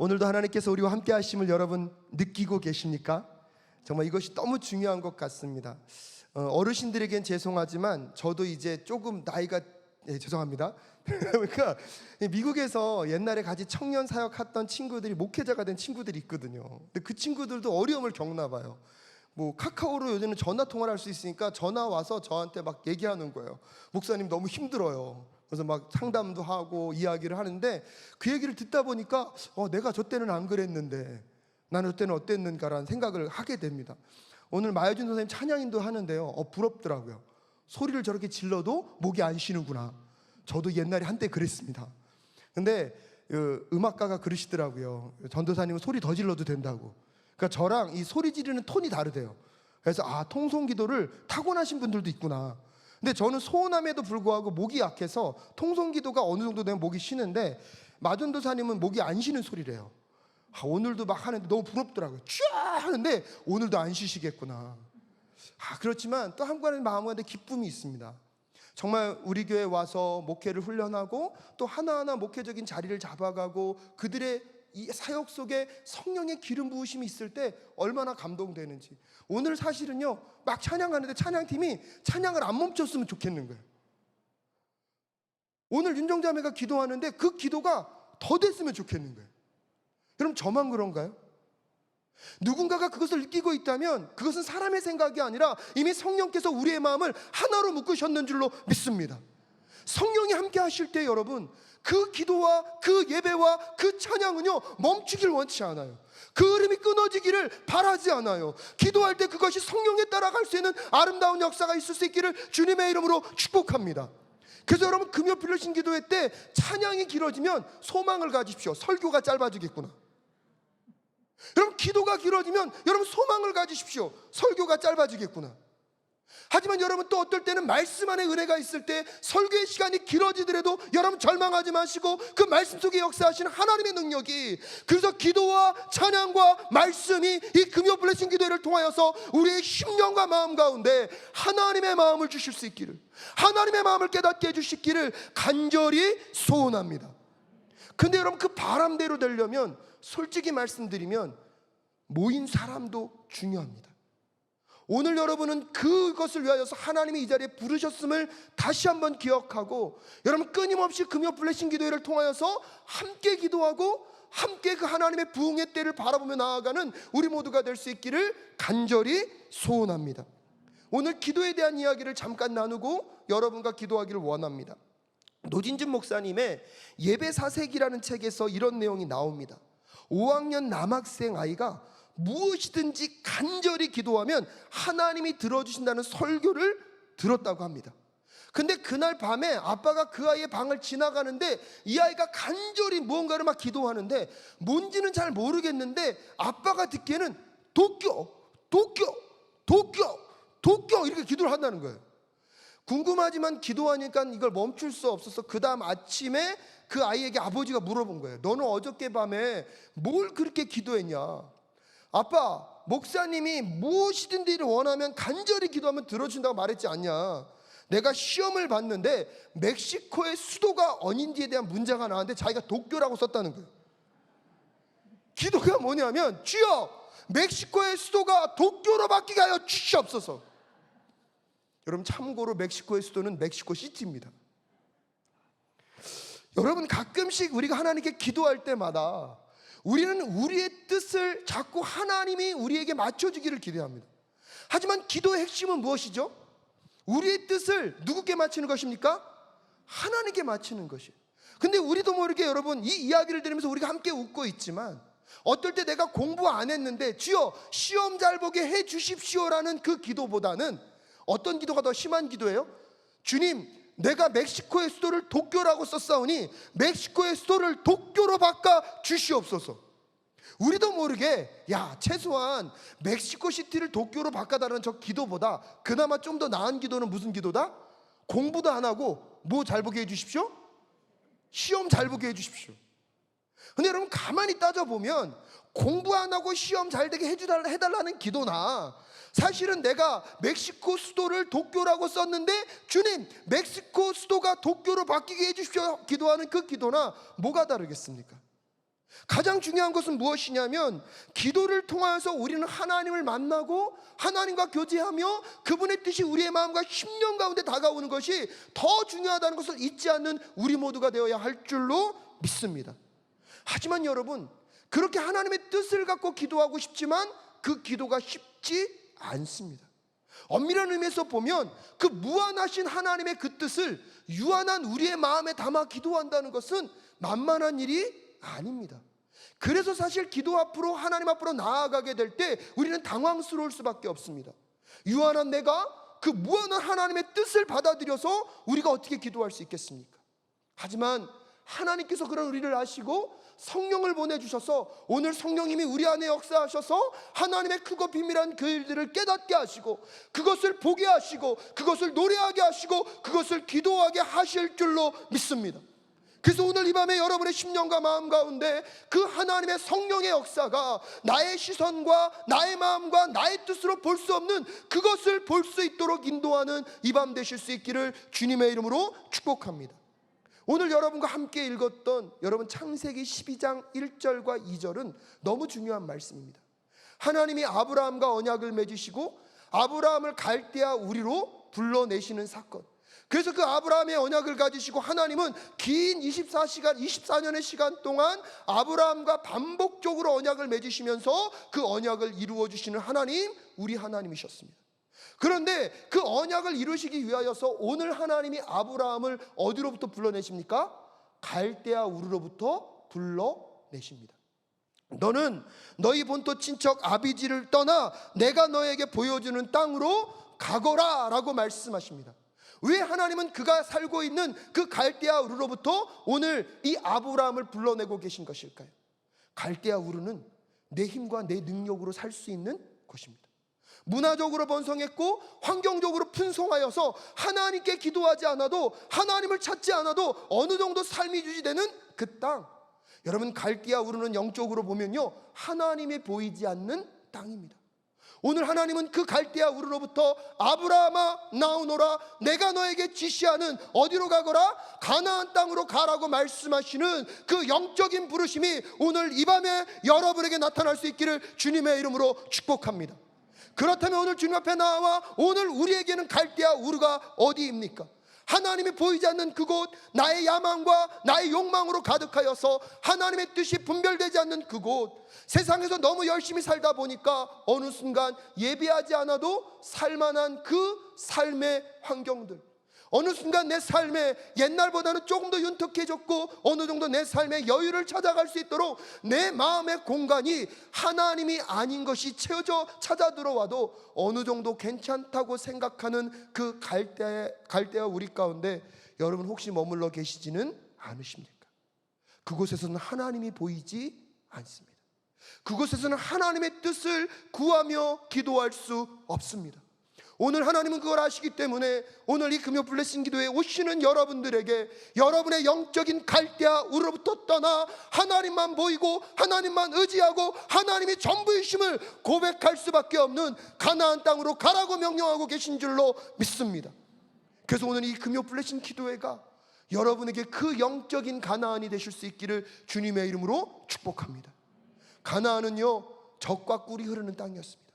오늘도 하나님께서 우리와 함께 하심을 여러분 느끼고 계십니까? 정말 이것이 너무 중요한 것 같습니다. 어르신들에겐 죄송하지만 저도 이제 조금 나이가 죄송합니다. 그러니까 미국에서 옛날에 같이 청년 사역했던 친구들이 목회자가 된 친구들이 있거든요. 근데 그 친구들도 어려움을 겪나 봐요. 뭐 카카오로 요즘은 전화 통화를 할 수 있으니까 전화 와서 저한테 막 얘기하는 거예요. 목사님 너무 힘들어요. 그래서 막 상담도 하고 이야기를 하는데 그 얘기를 듣다 보니까 내가 저 때는 안 그랬는데 나는 저 때는 어땠는가라는 생각을 하게 됩니다. 오늘 마여준 선생님 찬양인도 하는데요, 부럽더라고요. 소리를 저렇게 질러도 목이 안 쉬는구나. 저도 옛날에 한때 그랬습니다. 근데 음악가가 그러시더라고요. 전도사님은 소리 더 질러도 된다고. 그러니까 저랑 이 소리 지르는 톤이 다르대요. 그래서 통성기도를 타고나신 분들도 있구나. 근데 저는 소원함에도 불구하고 목이 약해서 통성기도가 어느 정도 되면 목이 쉬는데, 마전도사님은 목이 안 쉬는 소리래요. 오늘도 막 하는데 너무 부럽더라고요. 쫙 하는데 오늘도 안 쉬시겠구나. 그렇지만 또 한가운데 마음가운데 기쁨이 있습니다. 정말 우리 교회에 와서 목회를 훈련하고 또 하나하나 목회적인 자리를 잡아가고 그들의 이 사역 속에 성령의 기름 부으심이 있을 때 얼마나 감동되는지. 오늘 사실은요, 막 찬양하는데 찬양팀이 찬양을 안 멈췄으면 좋겠는 거예요. 오늘 윤정자매가 기도하는데 그 기도가 더 됐으면 좋겠는 거예요. 여러분, 저만 그런가요? 누군가가 그것을 느끼고 있다면 그것은 사람의 생각이 아니라 이미 성령께서 우리의 마음을 하나로 묶으셨는 줄로 믿습니다. 성령이 함께 하실 때 여러분, 그 기도와 그 예배와 그 찬양은요 멈추길 원치 않아요. 그 흐름이 끊어지기를 바라지 않아요. 기도할 때 그것이 성령에 따라갈 수 있는 아름다운 역사가 있을 수 있기를 주님의 이름으로 축복합니다. 그래서 여러분, 금요 필러신 기도회 때 찬양이 길어지면 소망을 가지십시오. 설교가 짧아지겠구나. 여러분, 기도가 길어지면 여러분 소망을 가지십시오. 설교가 짧아지겠구나. 하지만 여러분, 또 어떨 때는 말씀 안에 은혜가 있을 때 설교의 시간이 길어지더라도 여러분 절망하지 마시고 그 말씀 속에 역사하시는 하나님의 능력이, 그래서 기도와 찬양과 말씀이 이 금요 블레싱 기도회를 통하여서 우리의 심령과 마음 가운데 하나님의 마음을 주실 수 있기를, 하나님의 마음을 깨닫게 해주시기를 간절히 소원합니다. 근데 여러분, 그 바람대로 되려면 솔직히 말씀드리면 모인 사람도 중요합니다. 오늘 여러분은 그것을 위하여서 하나님이 이 자리에 부르셨음을 다시 한번 기억하고, 여러분 끊임없이 금요 블레싱 기도회를 통하여서 함께 기도하고 함께 그 하나님의 부흥의 때를 바라보며 나아가는 우리 모두가 될 수 있기를 간절히 소원합니다. 오늘 기도에 대한 이야기를 잠깐 나누고 여러분과 기도하기를 원합니다. 노진준 목사님의 예배 사색이라는 책에서 이런 내용이 나옵니다. 5학년 남학생 아이가 무엇이든지 간절히 기도하면 하나님이 들어주신다는 설교를 들었다고 합니다. 근데 그날 밤에 아빠가 그 아이의 방을 지나가는데 이 아이가 간절히 무언가를 막 기도하는데 뭔지는 잘 모르겠는데 아빠가 듣기에는 도쿄 이렇게 기도를 한다는 거예요. 궁금하지만 기도하니까 이걸 멈출 수 없어서 그 다음 아침에 그 아이에게 아버지가 물어본 거예요. 너는 어저께 밤에 뭘 그렇게 기도했냐? 아빠, 목사님이 무엇이든지 원하면 간절히 기도하면 들어준다고 말했지 않냐? 내가 시험을 봤는데 멕시코의 수도가 어딘지에 대한 문제가 나왔는데 자기가 도쿄라고 썼다는 거예요. 기도가 뭐냐면, 주여, 멕시코의 수도가 도쿄로 바뀌게 하여 주시옵소서. 여러분, 참고로 멕시코의 수도는 멕시코 시티입니다. 여러분, 가끔씩 우리가 하나님께 기도할 때마다 우리는 우리의 뜻을 자꾸 하나님이 우리에게 맞춰주기를 기대합니다. 하지만 기도의 핵심은 무엇이죠? 우리의 뜻을 누구께 맞추는 것입니까? 하나님께 맞추는 것이에요. 근데 우리도 모르게 여러분, 이 이야기를 들으면서 우리가 함께 웃고 있지만 어떨 때 내가 공부 안 했는데 주여 시험 잘 보게 해 주십시오라는 그 기도보다는 어떤 기도가 더 심한 기도예요? 주님, 내가 멕시코의 수도를 도쿄라고 썼사오니 멕시코의 수도를 도쿄로 바꿔 주시옵소서. 우리도 모르게 최소한 멕시코 시티를 도쿄로 바꿔달라는 저 기도보다 그나마 좀 더 나은 기도는 무슨 기도다? 공부도 안 하고 뭐 잘 보게 해주십시오? 시험 잘 보게 해주십시오. 근데 여러분, 가만히 따져보면 공부 안 하고 시험 잘 되게 해달라는 기도나 사실은 내가 멕시코 수도를 도쿄라고 썼는데 주님, 멕시코 수도가 도쿄로 바뀌게 해주십시오 기도하는 그 기도나 뭐가 다르겠습니까? 가장 중요한 것은 무엇이냐면 기도를 통하여서 우리는 하나님을 만나고 하나님과 교제하며 그분의 뜻이 우리의 마음과 심령 가운데 다가오는 것이 더 중요하다는 것을 잊지 않는 우리 모두가 되어야 할 줄로 믿습니다. 하지만 여러분, 그렇게 하나님의 뜻을 갖고 기도하고 싶지만 그 기도가 쉽지 않습니다. 엄밀한 의미에서 보면 그 무한하신 하나님의 그 뜻을 유한한 우리의 마음에 담아 기도한다는 것은 만만한 일이 아닙니다. 그래서 사실 기도 앞으로 하나님 앞으로 나아가게 될 때 우리는 당황스러울 수밖에 없습니다. 유한한 내가 그 무한한 하나님의 뜻을 받아들여서 우리가 어떻게 기도할 수 있겠습니까? 하지만 하나님께서 그런 우리를 아시고 성령을 보내주셔서 오늘 성령님이 우리 안에 역사하셔서 하나님의 크고 비밀한 그 일들을 깨닫게 하시고 그것을 보게 하시고 그것을 노래하게 하시고 그것을 기도하게 하실 줄로 믿습니다. 그래서 오늘 이 밤에 여러분의 심령과 마음 가운데 그 하나님의 성령의 역사가 나의 시선과 나의 마음과 나의 뜻으로 볼 수 없는 그것을 볼 수 있도록 인도하는 이 밤 되실 수 있기를 주님의 이름으로 축복합니다. 오늘 여러분과 함께 읽었던 여러분 창세기 12장 1절과 2절은 너무 중요한 말씀입니다. 하나님이 아브라함과 언약을 맺으시고 아브라함을 갈대아 우리로 불러내시는 사건. 그래서 그 아브라함의 언약을 가지시고 하나님은 긴 24년의 시간 동안 아브라함과 반복적으로 언약을 맺으시면서 그 언약을 이루어 주시는 하나님, 우리 하나님이셨습니다. 그런데 그 언약을 이루시기 위하여서 오늘 하나님이 아브라함을 어디로부터 불러내십니까? 갈대아 우르로부터 불러내십니다. 너는 너희 본토 친척 아비지를 떠나 내가 너에게 보여주는 땅으로 가거라 라고 말씀하십니다. 왜 하나님은 그가 살고 있는 그 갈대아 우르로부터 오늘 이 아브라함을 불러내고 계신 것일까요? 갈대아 우르는 내 힘과 내 능력으로 살 수 있는 곳입니다. 문화적으로 번성했고 환경적으로 풍성하여서 하나님께 기도하지 않아도 하나님을 찾지 않아도 어느 정도 삶이 유지되는 그 땅. 여러분 갈대아 우르는 영적으로 보면요 하나님이 보이지 않는 땅입니다. 오늘 하나님은 그 갈대아 우르로부터 아브라함아 나오너라 내가 너에게 지시하는 어디로 가거라 가나안 땅으로 가라고 말씀하시는 그 영적인 부르심이 오늘 이 밤에 여러분에게 나타날 수 있기를 주님의 이름으로 축복합니다. 그렇다면 오늘 주님 앞에 나와 오늘 우리에게는 갈대아 우르가 어디입니까? 하나님이 보이지 않는 그곳, 나의 야망과 나의 욕망으로 가득하여서 하나님의 뜻이 분별되지 않는 그곳, 세상에서 너무 열심히 살다 보니까 어느 순간 예비하지 않아도 살만한 그 삶의 환경들, 어느 순간 내 삶에 옛날보다는 조금 더 윤택해졌고 어느 정도 내 삶의 여유를 찾아갈 수 있도록 내 마음의 공간이 하나님이 아닌 것이 채워져 찾아 들어와도 어느 정도 괜찮다고 생각하는 그 갈대아 우리 가운데 여러분 혹시 머물러 계시지는 않으십니까? 그곳에서는 하나님이 보이지 않습니다. 그곳에서는 하나님의 뜻을 구하며 기도할 수 없습니다. 오늘 하나님은 그걸 아시기 때문에 오늘 이 금요 블레싱 기도에 오시는 여러분들에게 여러분의 영적인 갈대아 우르로부터 떠나 하나님만 보이고 하나님만 의지하고 하나님이 전부이심을 고백할 수밖에 없는 가나안 땅으로 가라고 명령하고 계신 줄로 믿습니다. 그래서 오늘 이 금요 블레싱 기도회가 여러분에게 그 영적인 가나안이 되실 수 있기를 주님의 이름으로 축복합니다. 가나안은요 젖과 꿀이 흐르는 땅이었습니다.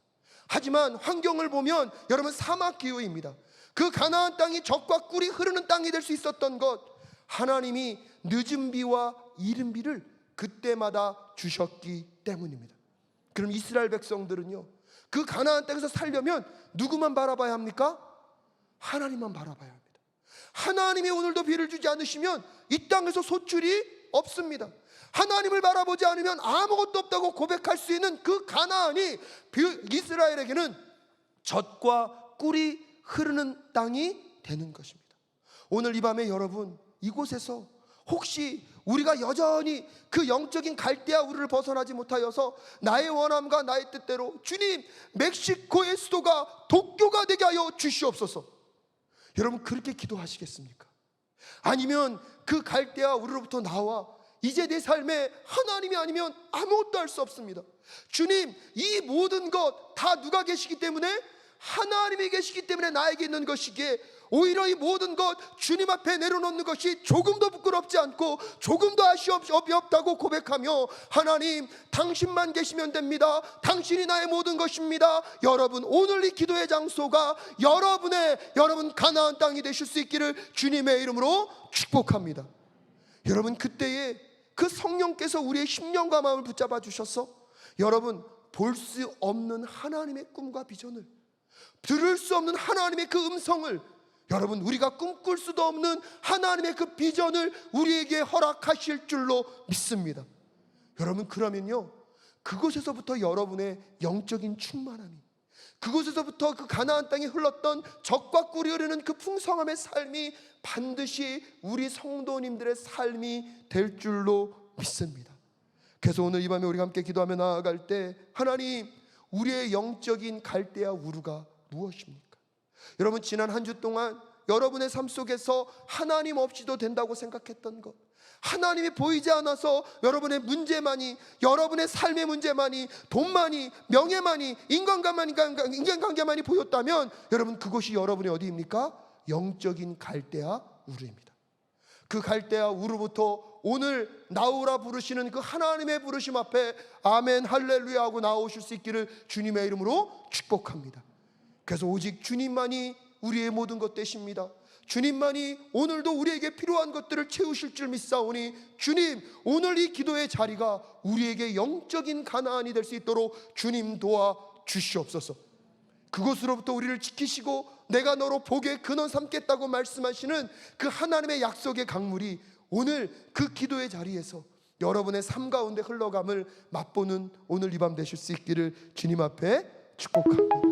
하지만 환경을 보면 여러분 사막 기후입니다. 그 가나안 땅이 젖과 꿀이 흐르는 땅이 될 수 있었던 것, 하나님이 늦은 비와 이른 비를 그때마다 주셨기 때문입니다. 그럼 이스라엘 백성들은요 그 가나안 땅에서 살려면 누구만 바라봐야 합니까? 하나님만 바라봐야 합니다. 하나님이 오늘도 비를 주지 않으시면 이 땅에서 소출이 없습니다. 하나님을 바라보지 않으면 아무것도 없다고 고백할 수 있는 그 가나안이 이스라엘에게는 젖과 꿀이 흐르는 땅이 되는 것입니다. 오늘 이 밤에 여러분 이곳에서 혹시 우리가 여전히 그 영적인 갈대아 우르를 벗어나지 못하여서 나의 원함과 나의 뜻대로 주님 멕시코의 수도가 도쿄가 되게 하여 주시옵소서, 여러분 그렇게 기도하시겠습니까? 아니면 그 갈대아 우르로부터 나와 이제 내 삶에 하나님이 아니면 아무것도 할 수 없습니다. 주님 이 모든 것 다 누가 계시기 때문에? 하나님이 계시기 때문에 나에게 있는 것이기에 오히려 이 모든 것 주님 앞에 내려놓는 것이 조금도 부끄럽지 않고 조금도 아쉬움이 없다고 고백하며, 하나님 당신만 계시면 됩니다, 당신이 나의 모든 것입니다. 여러분, 오늘 이 기도의 장소가 여러분 가나안 땅이 되실 수 있기를 주님의 이름으로 축복합니다. 여러분, 그때에 그 성령께서 우리의 심령과 마음을 붙잡아 주셔서 여러분, 볼 수 없는 하나님의 꿈과 비전을, 들을 수 없는 하나님의 그 음성을, 여러분 우리가 꿈꿀 수도 없는 하나님의 그 비전을 우리에게 허락하실 줄로 믿습니다. 여러분, 그러면요, 그곳에서부터 여러분의 영적인 충만함이, 그곳에서부터 그 가나안 땅에 흘렀던 젖과 꿀이 흐르는 그 풍성함의 삶이 반드시 우리 성도님들의 삶이 될 줄로 믿습니다. 그래서 오늘 이 밤에 우리가 함께 기도하며 나아갈 때, 하나님, 우리의 영적인 갈대와 우루가 무엇입니까? 여러분, 지난 한 주 동안 여러분의 삶 속에서 하나님 없이도 된다고 생각했던 것, 하나님이 보이지 않아서 여러분의 문제만이, 여러분의 삶의 문제만이, 돈만이, 명예만이, 인간관계만이 보였다면, 여러분 그것이 여러분의 어디입니까? 영적인 갈대와 우루입니다. 그 갈대와 우루부터 오늘 나오라 부르시는 그 하나님의 부르심 앞에 아멘 할렐루야 하고 나오실 수 있기를 주님의 이름으로 축복합니다. 그래서 오직 주님만이 우리의 모든 것 되십니다. 주님만이 오늘도 우리에게 필요한 것들을 채우실 줄 믿사오니, 주님, 오늘 이 기도의 자리가 우리에게 영적인 가나안이 될 수 있도록 주님 도와 주시옵소서. 그곳으로부터 우리를 지키시고 내가 너로 복의 근원 삼겠다고 말씀하시는 그 하나님의 약속의 강물이 오늘 그 기도의 자리에서 여러분의 삶 가운데 흘러감을 맛보는 오늘 이 밤 되실 수 있기를 주님 앞에 축복합니다.